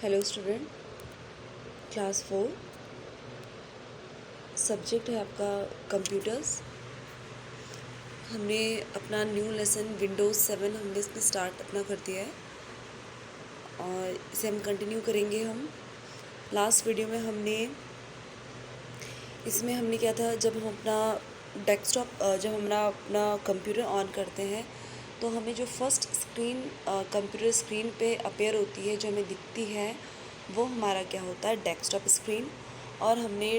Hello student, class 4। Subject है आपका computers. हमने अपना न्यू लेसन विंडोज़ 7 हमने इसमें स्टार्ट अपना कर दिया है और इसे हम कंटिन्यू करेंगे। हम लास्ट वीडियो में इसमें हमने क्या था, जब हम अपना डेस्कटॉप जब हम अपना कंप्यूटर ऑन करते हैं तो हमें जो फर्स्ट स्क्रीन कंप्यूटर स्क्रीन पे अपेयर होती है, जो हमें दिखती है, वो हमारा क्या होता है, डेस्कटॉप स्क्रीन। और हमने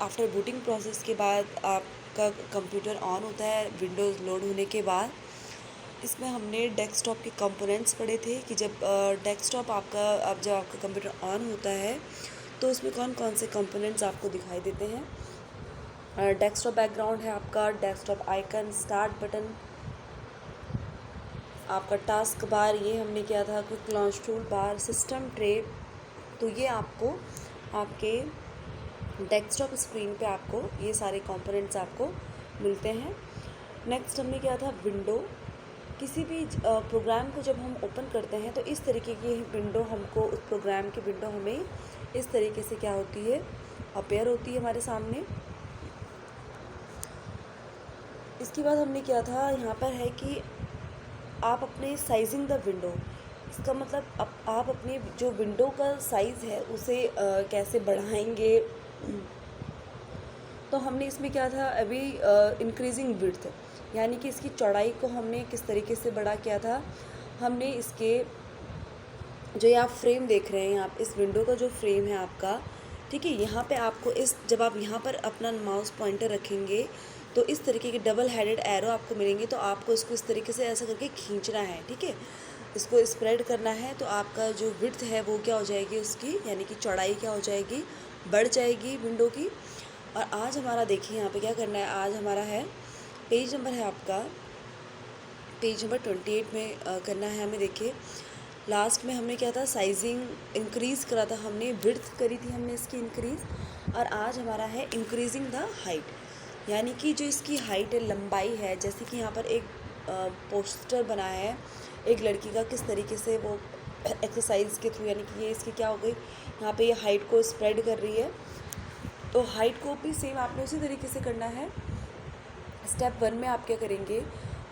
आफ्टर बूटिंग प्रोसेस के बाद आपका कंप्यूटर ऑन होता है विंडोज़ लोड होने के बाद। इसमें हमने डेस्कटॉप के कंपोनेंट्स पढ़े थे कि जब डेस्कटॉप अब जब आपका कंप्यूटर ऑन होता है तो उसमें कौन कौन से कंपोनेंट्स आपको दिखाई देते हैं। डेस्कटॉप बैकग्राउंड है आपका, डेस्कटॉप आइकन, स्टार्ट बटन, आपका टास्क बार, ये हमने किया था, quick launch tool bar, system tray. तो ये आपको आपके डेस्कटॉप स्क्रीन पे आपको ये सारे कंपोनेंट्स आपको मिलते हैं। नेक्स्ट हमने किया था विंडो। किसी भी प्रोग्राम को जब हम ओपन करते हैं तो इस तरीके की विंडो हमको, उस प्रोग्राम की विंडो हमें इस तरीके से क्या होती है, अपेयर होती है हमारे सामने। इसके बाद हमने किया था, यहाँ पर है कि आप अपने साइजिंग द विंडो, इसका मतलब आप अपने जो विंडो का साइज़ है उसे कैसे बढ़ाएंगे। तो हमने इसमें क्या था अभी, इंक्रीजिंग विड्थ, यानी कि इसकी चौड़ाई को हमने किस तरीके से बढ़ा किया था। हमने इसके जो ये आप फ्रेम देख रहे हैं, यहाँ इस विंडो का जो फ्रेम है आपका, ठीक है, यहाँ पे आपको जब आप यहाँ पर अपना माउस पॉइंटर रखेंगे तो इस तरीके के डबल हेडेड एरो आपको मिलेंगे। तो आपको इसको इस तरीके से ऐसा करके खींचना है, ठीक है, इसको स्प्रेड करना है। तो आपका जो विड्थ है वो क्या हो जाएगी उसकी, यानी कि चौड़ाई क्या हो जाएगी, बढ़ जाएगी विंडो की। और आज हमारा देखिए यहाँ पे क्या करना है, आज हमारा है पेज नंबर है आपका, पेज नंबर 28 में करना है हमें। देखिए लास्ट में हमने क्या था, साइजिंग इंक्रीज़ करा था हमने, विड्थ करी थी हमने इसकी इंक्रीज़। और आज हमारा है इंक्रीजिंग द हाइट, यानी कि जो इसकी हाइट है, लंबाई है। जैसे कि यहाँ पर एक पोस्टर बना है एक लड़की का, किस तरीके से वो एक्सरसाइज के थ्रू, यानी कि ये इसकी क्या हो गई, यहाँ पे ये हाइट को स्प्रेड कर रही है। तो हाइट को भी सेम आपने उसी तरीके से करना है। स्टेप 1 में आप क्या करेंगे,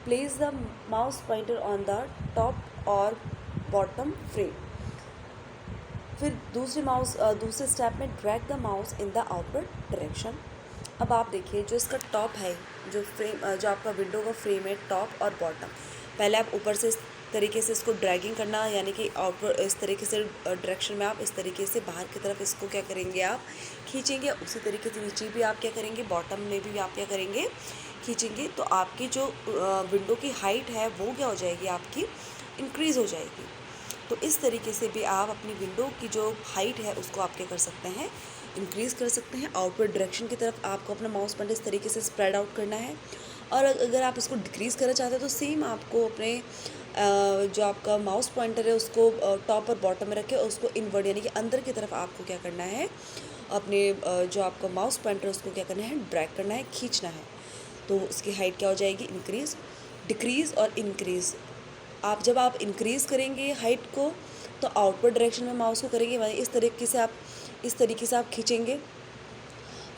place the mouse pointer on the top और बॉटम फ्रेम। फिर दूसरे स्टेप में drag the mouse in the outward direction. अब आप देखिए जो इसका टॉप है, जो आपका विंडो का फ्रेम है, टॉप और बॉटम, पहले आप ऊपर से इस तरीके से इसको ड्रैगिंग करना, यानी कि आउटवर्ड इस तरीके से डायरेक्शन में आप इस तरीके से बाहर की तरफ इसको क्या करेंगे, आप खींचेंगे। उसी तरीके से नीचे भी आप क्या करेंगे, बॉटम में भी आप क्या करेंगे, खींचेंगे। तो आपकी जो विंडो की हाइट है वो क्या हो जाएगी, आपकी इंक्रीज़ हो जाएगी। तो इस तरीके से भी आप अपनी विंडो की जो हाइट है उसको आप क्या कर सकते हैं, इंक्रीज़ कर सकते हैं। आउटवर्ड डायरेक्शन की तरफ आपको अपना माउस पॉइंटर इस तरीके से स्प्रेड आउट करना है। और अगर आप इसको डिक्रीज़ करना चाहते हैं तो सेम आपको अपने जो आपका माउस पॉइंटर है उसको टॉप और बॉटम में रखें और उसको इनवर्ड, यानी कि अंदर की तरफ आपको क्या करना है, अपने जो आपका माउस पॉइंटर है उसको क्या करना है, ड्रैग करना है, खींचना है। तो उसकी हाइट क्या हो जाएगी, इंक्रीज़, डिक्रीज़ और इंक्रीज़। जब आप इंक्रीज़ करेंगे हाइट को तो आउटवर्ड डायरेक्शन में माउस को करेंगे, इस तरीके से आप खींचेंगे।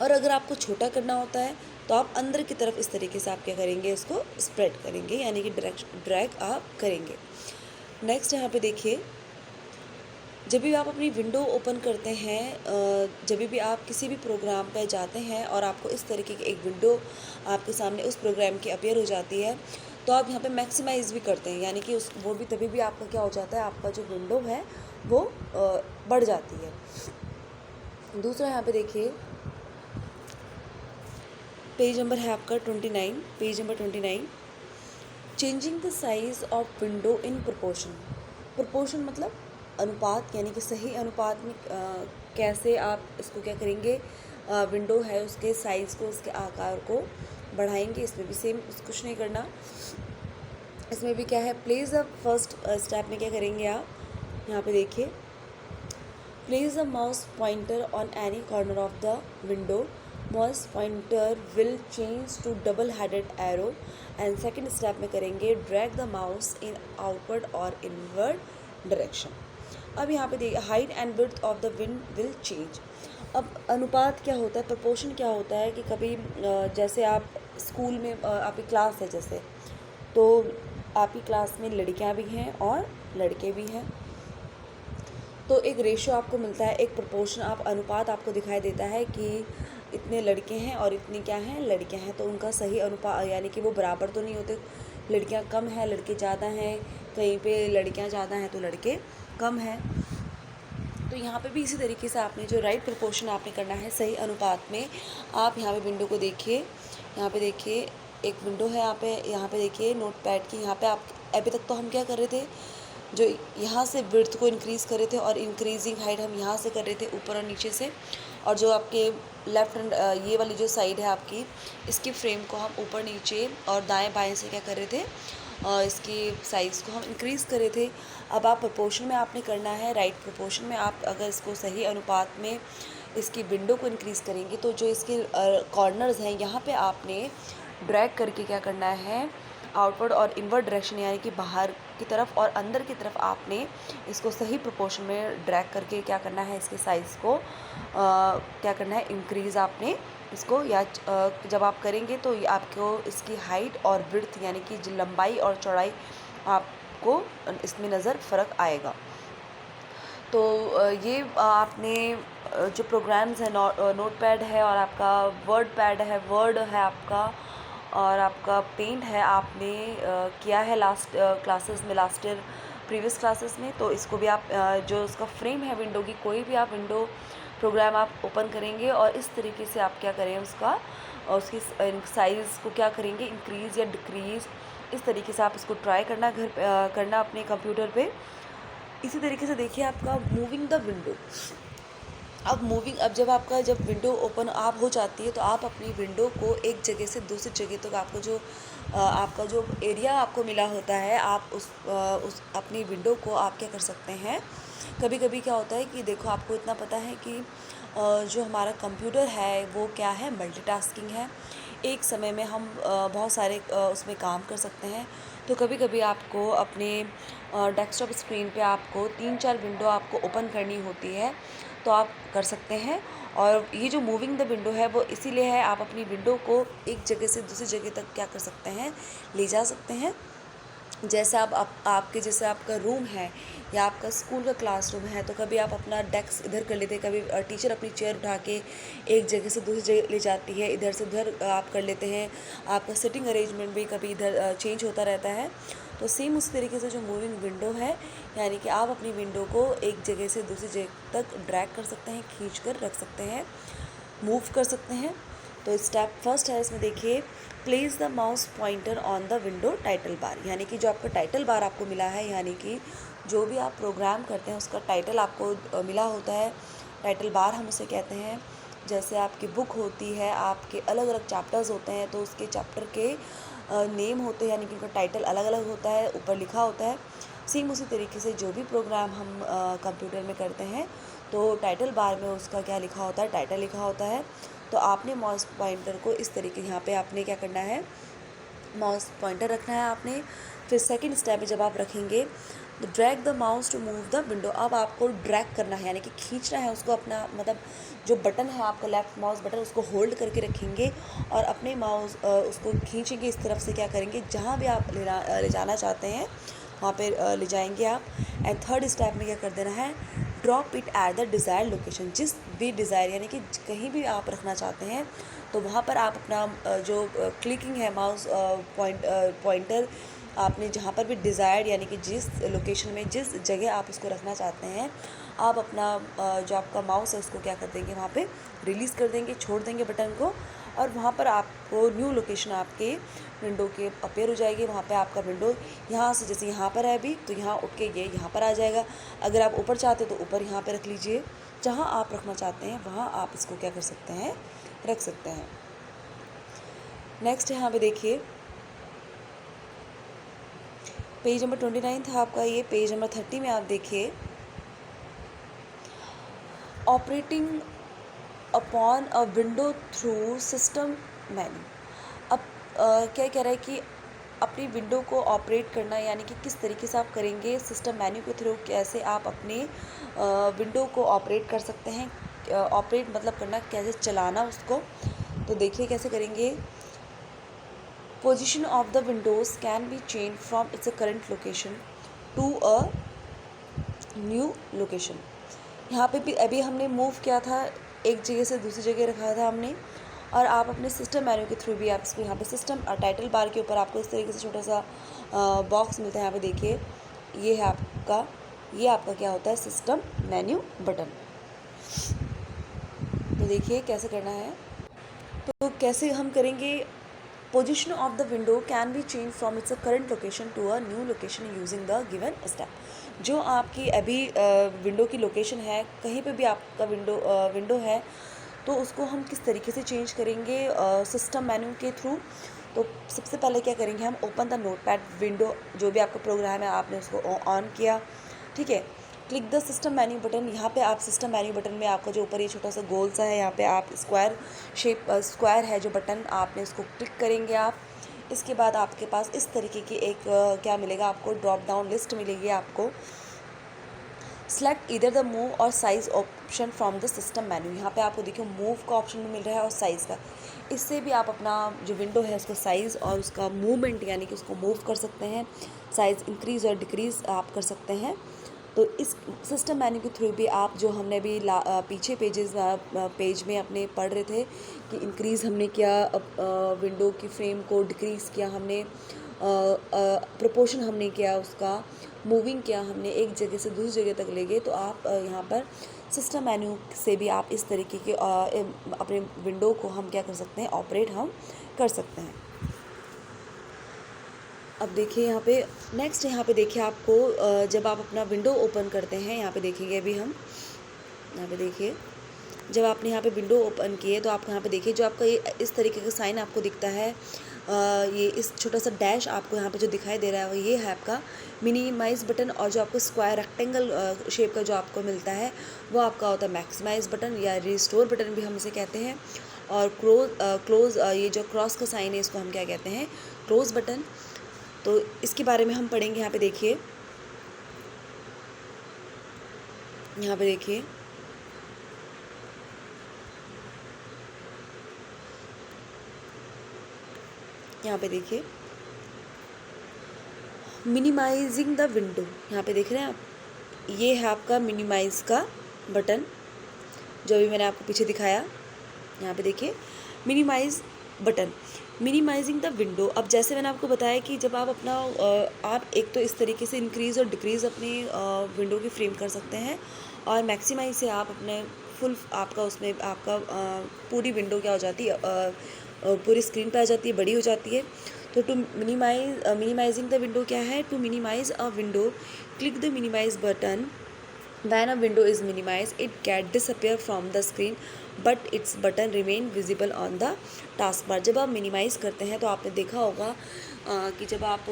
और अगर आपको छोटा करना होता है तो आप अंदर की तरफ इस तरीके से आप क्या करेंगे, इसको स्प्रेड करेंगे, यानी कि ड्रैग आप करेंगे। नेक्स्ट यहाँ पे देखिए, जब भी आप अपनी विंडो ओपन करते हैं, जब भी आप किसी भी प्रोग्राम पर जाते हैं और आपको इस तरीके की एक विंडो आपके सामने उस प्रोग्राम की अपीयर हो जाती है, तो आप यहाँ पे मैक्सिमाइज़ भी करते हैं, यानी कि वो भी तभी भी आपका क्या हो जाता है, आपका जो विंडो है वो बढ़ जाती है। दूसरा यहाँ पे देखिए, पेज नंबर है आपका 29, page number 29, changing the size of window in proportion. Proportion मतलब अनुपात, यानी कि सही अनुपात में कैसे आप इसको क्या करेंगे, विंडो है उसके साइज़ को, उसके आकार को बढ़ाएंगे। इसमें भी सेम कुछ नहीं करना। इसमें भी क्या है, प्लेस द फर्स्ट स्टेप में क्या करेंगे आप, यहाँ पे देखिए, place the mouse pointer on any corner of the window, mouse pointer will change to double headed arrow. And second step में करेंगे drag the mouse in outward और इनवर्ड डायरेक्शन। अब यहाँ पे देखिए height and width of the window will change. अब अनुपात क्या होता है, प्रोपोर्शन क्या होता है कि कभी जैसे आप स्कूल में आपकी क्लास है जैसे, तो आपकी क्लास में लड़कियां भी हैं और लड़के भी हैं, तो एक रेशो आपको मिलता है, एक प्रोपोर्शन आप अनुपात आपको दिखाई देता है कि इतने लड़के हैं और इतनी क्या हैं लड़कियां हैं, तो उनका सही अनुपात यानी कि वो बराबर तो नहीं होते, लड़कियां कम हैं लड़के ज़्यादा हैं, कहीं पे लड़कियां ज़्यादा हैं तो लड़के कम हैं। तो यहाँ पे भी इसी तरीके से आपने जो राइट प्रोपोर्शन आपने करना है सही अनुपात में। आप यहाँ पे विंडो को देखिए, यहाँ पे देखिए एक विंडो है यहाँ पे देखिए नोट पैड की, यहाँ पे आप अभी तक तो हम क्या कर रहे थे, जो यहाँ से विड्थ को इंक्रीज़ कर रहे थे और इंक्रीजिंग हाइट हम यहाँ से कर रहे थे ऊपर और नीचे से, और जो आपके लेफ्ट हैंड ये वाली जो साइड है आपकी, इसकी फ्रेम को हम ऊपर नीचे और दाएं बाएं से क्या कर रहे थे, इसकी साइज़ को हम इंक्रीज़ कर रहे थे। अब आप प्रोपोर्शन में आपने करना है, राइट प्रोपोर्शन में आप अगर इसको सही अनुपात में इसकी विंडो को इंक्रीज़ करेंगे तो जो इसके कॉर्नर्स हैं यहाँ पे आपने ड्रैग करके क्या करना है, आउटवर्ड और इनवर्ड डायरेक्शन यानी कि बाहर की तरफ और अंदर की तरफ आपने इसको सही प्रोपोर्शन में ड्रैग करके क्या करना है, इसके साइज़ को क्या करना है, इंक्रीज़ आपने इसको, या जब आप करेंगे तो आपको इसकी हाइट और विड्थ यानी कि जो लंबाई और चौड़ाई आपको इसमें नज़र फ़र्क आएगा। तो ये आपने जो प्रोग्राम्स हैं नोट पैड है और आपका वर्ड पैड है, वर्ड है आपका, और आपका पेंट है, आपने किया है लास्ट क्लासेस में, लास्ट ईयर प्रीवियस क्लासेस में। तो इसको भी आप जो उसका फ्रेम है विंडो की, कोई भी आप विंडो प्रोग्राम आप ओपन करेंगे और इस तरीके से आप क्या करें उसकी साइज़ को क्या करेंगे, इंक्रीज़ या डिक्रीज़, इस तरीके से आप इसको ट्राई करना करना अपने कंप्यूटर पे। इसी तरीके से देखिए आपका मूविंग द विंडो, अब जब विंडो ओपन आप हो जाती है तो आप अपनी विंडो को एक जगह से दूसरी जगह तक आपका जो एरिया आपको मिला होता है, आप उस अपनी विंडो को आप क्या कर सकते हैं, कभी कभी क्या होता है कि देखो आपको इतना पता है कि जो हमारा कंप्यूटर है वो क्या है, मल्टीटास्किंग है, एक समय में हम बहुत सारे उसमें काम कर सकते हैं। तो कभी कभी आपको अपने डेस्कटॉप स्क्रीन पे आपको 3-4 विंडो आपको ओपन करनी होती है, तो आप कर सकते हैं। और ये जो मूविंग द विंडो है वो इसीलिए है, आप अपनी विंडो को एक जगह से दूसरी जगह तक क्या कर सकते हैं, ले जा सकते हैं। जैसे आपके जैसे आपका रूम है या आपका स्कूल का क्लासरूम है, तो कभी आप अपना डेस्क इधर कर लेते हैं, कभी टीचर अपनी चेयर उठा के एक जगह से दूसरी जगह ले जाती है, इधर से उधर आप कर लेते हैं, आपका सिटिंग अरेंजमेंट भी कभी इधर चेंज होता रहता है। तो सेम उसी तरीके से जो मूविंग विंडो है, यानी कि आप अपनी विंडो को एक जगह से दूसरी जगह तक ड्रैग कर सकते हैं, खींच कर रख सकते हैं, मूव कर सकते हैं। तो स्टेप फर्स्ट है इसमें देखिए, place the mouse pointer on the window title bar, यानी कि जो आपका टाइटल बार आपको मिला है, यानी कि जो भी आप प्रोग्राम करते हैं उसका टाइटल आपको मिला होता है, टाइटल बार हम उसे कहते हैं। जैसे आपकी बुक होती है, आपके अलग अलग चैप्टर्स होते हैं, तो उसके चैप्टर के नेम होते हैं, यानी कि उनका टाइटल अलग अलग होता है, ऊपर लिखा होता है। सेम उसी तरीके से जो भी प्रोग्राम हम कंप्यूटर में करते हैं तो टाइटल बार में उसका क्या लिखा होता है, टाइटल लिखा होता है। तो आपने माउस पॉइंटर को इस तरीके, यहाँ पे आपने क्या करना है, माउस पॉइंटर रखना है आपने। फिर सेकंड स्टेप में जब आप रखेंगे, drag the mouse to move the window, अब आपको ड्रैग करना है यानी कि खींचना है उसको, अपना मतलब जो बटन है आपका लेफ़्ट माउस बटन, उसको होल्ड करके रखेंगे और अपने माउस उसको खींचेंगे इस तरफ से, क्या करेंगे, जहाँ भी आप ले जाना चाहते हैं वहाँ पे ले जाएंगे आप। एंड थर्ड स्टेप में क्या कर देना है, drop it at the desire location, जिस भी डिज़ायर यानी कि कहीं भी आप रखना चाहते हैं तो वहाँ पर आप अपना जो क्लिकिंग है माउस पॉइंटर, आपने जहाँ पर भी डिज़ायर्ड यानी कि जिस लोकेशन में जिस जगह आप उसको रखना चाहते हैं, आप अपना जो आपका माउस है उसको क्या कर देंगे, वहाँ पे रिलीज़ कर देंगे, छोड़ देंगे बटन को, और वहाँ पर आपको न्यू लोकेशन आपके विंडो के अपेयर हो जाएगी। वहाँ पे आपका विंडो यहाँ से, जैसे यहाँ पर है अभी, तो यहाँ उठ के ये यहाँ पर आ जाएगा। अगर आप ऊपर चाहते तो ऊपर यहाँ पे रख लीजिए, जहाँ आप रखना चाहते हैं वहाँ आप इसको क्या कर सकते हैं, रख सकते हैं। नेक्स्ट यहाँ पे देखिए, पेज नंबर 29 था आपका, ये पेज नंबर 30 में आप देखिए, operating upon a window through system menu. अब क्या कह रहा है कि अपनी विंडो को ऑपरेट करना, यानी कि किस तरीके से आप करेंगे सिस्टम मेन्यू के थ्रू, कैसे आप अपने विंडो को ऑपरेट कर सकते हैं। ऑपरेट मतलब करना, कैसे चलाना उसको, तो देखिए कैसे करेंगे। Position of the windows can be change from its current location to a new location. यहाँ पे भी अभी हमने मूव किया था, एक जगह से दूसरी जगह रखा था हमने, और आप अपने सिस्टम मेन्यू के थ्रू भी आप इसको यहाँ पे सिस्टम टाइटल बार के ऊपर आपको इस तरीके से छोटा सा बॉक्स मिलता है। यहाँ पे देखिए, ये है आपका, ये आपका क्या होता है, सिस्टम मेन्यू बटन। तो देखिए कैसे करना है। तो कैसे हम करेंगे। Position of the window can be change from its current location to a new location using the given step. जो आपकी अभी विंडो की लोकेशन है, कहीं पे भी आपका विंडो है, तो उसको हम किस तरीके से चेंज करेंगे सिस्टम मेन्यू के थ्रू। तो सबसे पहले क्या करेंगे, हम ओपन द नोटपैड विंडो, जो भी आपका प्रोग्राम है आपने उसको ऑन किया, ठीक है। Click the system menu button. यहाँ पे आप सिस्टम मेन्यू बटन में आपका जो ऊपर ये छोटा सा गोल सा है, यहाँ पे आप स्क्वायर है जो बटन, आपने उसको क्लिक करेंगे आप। इसके बाद आपके पास इस तरीके की एक क्या मिलेगा आपको, ड्रॉप डाउन लिस्ट मिलेगी आपको। सेलेक्ट इधर द मूव और size option from the system menu. यहाँ पे आपको देखिए मूव का ऑप्शन भी मिल रहा है और साइज़ का। इससे भी आप अपना जो विंडो है उसका साइज़ और उसका मूवमेंट, यानी कि उसको मूव कर सकते हैं, साइज़ इंक्रीज़ और डिक्रीज़ आप कर सकते हैं। तो इस सिस्टम मेन्यू के थ्रू भी आप, जो हमने अभी पीछे पेज में अपने पढ़ रहे थे कि इंक्रीज़ हमने किया विंडो की फ्रेम को, डिक्रीज़ किया हमने, प्रोपोर्शन हमने किया उसका, मूविंग किया हमने, एक जगह से दूसरी जगह तक ले गए। तो आप यहाँ पर सिस्टम मेन्यू से भी आप इस तरीके के अपने विंडो को हम क्या कर सकते हैं, ऑपरेट हम कर सकते हैं। अब देखिए यहाँ पे नेक्स्ट, यहाँ पे देखिए आपको जब आप अपना विंडो ओपन करते हैं, यहाँ पे देखेंगे अभी हम, यहाँ पे देखिए जब आपने यहाँ पे विंडो ओपन किए तो आप यहाँ पे देखिए जो आपका ये इस तरीके का साइन आपको दिखता है, ये इस छोटा सा डैश आपको यहाँ पे जो दिखाई दे रहा है ये है आपका मिनिमाइज़ बटन। और जो आपको स्क्वायर रेक्टेंगल शेप का जो आपको मिलता है वो आपका होता है मैक्सिमाइज़ बटन, या रिस्टोर बटन भी हम इसे कहते हैं। और क्लोज ये जो क्रॉस का साइन है इसको हम क्या कहते हैं, क्लोज बटन। तो इसके बारे में हम पढ़ेंगे। यहाँ पे देखिए, यहाँ पे देखिए यहाँ पे देखिए मिनिमाइजिंग द विंडो, यहाँ पे देख रहे हैं आप, ये है आपका मिनिमाइज़ का बटन जो भी मैंने आपको पीछे दिखाया। यहाँ पे देखिए minimise button, minimising the window. अब जैसे मैंने आपको बताया कि जब आप अपना आप एक तो इस तरीके से इंक्रीज़ और डिक्रीज़ अपनी विंडो की फ्रेम कर सकते हैं, और मैक्सिमाइज से आप अपने फुल आपका उसमें आपका पूरी विंडो क्या हो जाती है, पूरी स्क्रीन पे आ जाती है, बड़ी हो जाती है। तो टू मिनिमाइजिंग द विंडो क्या है, to minimise a window click the minimise button. When a window is minimized, it get disappear from the screen, but its button remain visible on the taskbar। जब आप minimise करते हैं तो आपने देखा होगा कि जब आप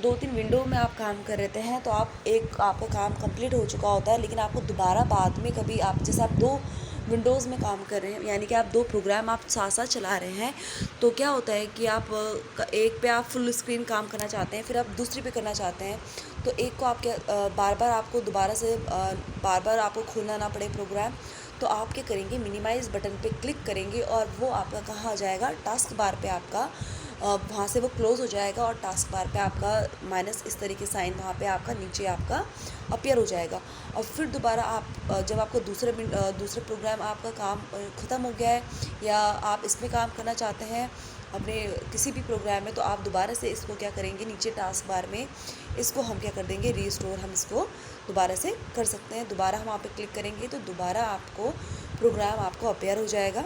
2-3 विंडो में आप काम कर रहे हैं तो आप एक आपका काम कंप्लीट हो चुका होता है, लेकिन आपको दोबारा बाद में कभी आप जैसे आप 2 विंडोज़ में काम कर रहे हैं, यानी कि आप 2 प्रोग्राम आप साथ साथ चला रहे हैं, तो क्या होता है कि आप एक पे आप फुल स्क्रीन काम करना चाहते हैं, फिर आप दूसरी पे करना चाहते हैं, तो एक को आप क्या बार बार आपको दोबारा से बार बार आपको खोलना ना पड़े प्रोग्राम, तो आप क्या करेंगे, मिनिमाइज़ बटन पे क्लिक करेंगे और वो आपका कहाँ आ जाएगा, टास्क बार पे आपका वहाँ से वो क्लोज़ हो जाएगा, और टास्क बार पे आपका माइनस इस तरीके साइन वहाँ पे आपका नीचे आपका अपीयर हो जाएगा। और फिर दोबारा आप जब आपको दूसरे प्रोग्राम आपका काम ख़त्म हो गया है, या आप इसमें काम करना चाहते हैं अपने किसी भी प्रोग्राम में, तो आप दोबारा से इसको क्या करेंगे, नीचे टास्क बार में इसको हम क्या कर देंगे, रीस्टोर, हम इसको दोबारा से कर सकते हैं। दोबारा हम वहाँ पे क्लिक करेंगे तो दोबारा आपको प्रोग्राम आपको अपीयर हो जाएगा।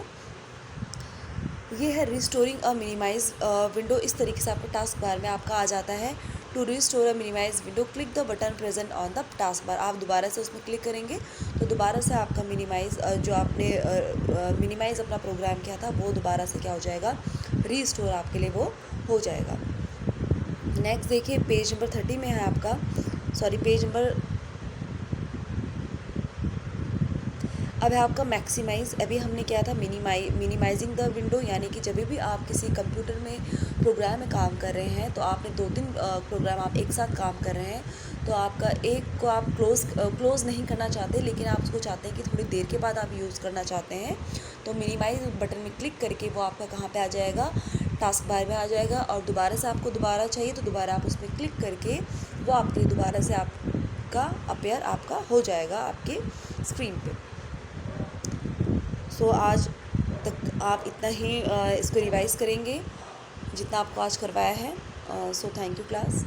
ये है रिस्टोरिंग अ मिनिमाइज विंडो। इस तरीके से आपको टास्क बार में आपका आ जाता है। To restore a minimise window click the button present on the taskbar. आप दोबारा से उसमें क्लिक करेंगे तो दोबारा से आपका मिनिमाइज जो आपने मिनिमाइज अपना प्रोग्राम किया था वो दोबारा से क्या हो जाएगा, रीस्टोर आपके लिए वो हो जाएगा। नेक्स्ट देखिए पेज नंबर 30 में है आपका, सॉरी पेज नंबर अब है आपका मैक्सिमाइज़। अभी हमने किया था मिनिमाइजिंग द विंडो, यानी कि जब भी आप किसी कंप्यूटर में प्रोग्राम में काम कर रहे हैं तो आपने 2-3 प्रोग्राम आप एक साथ काम कर रहे हैं, तो आपका एक को आप क्लोज़ नहीं करना चाहते, लेकिन आप उसको चाहते हैं कि थोड़ी देर के बाद आप यूज़ करना चाहते हैं, तो मिनिमाइज़ बटन में क्लिक करके वो आपका कहाँ पे आ जाएगा, टास्क बार में आ जाएगा। और दोबारा से आपको दोबारा चाहिए तो दोबारा आप उसमें क्लिक करके वो आपके दोबारा से आपका अपीयर आपका हो जाएगा आपके स्क्रीन पे। सो आज तक आप इतना ही इसको रिवाइज़ करेंगे जितना आपको आज करवाया है। So thank you class.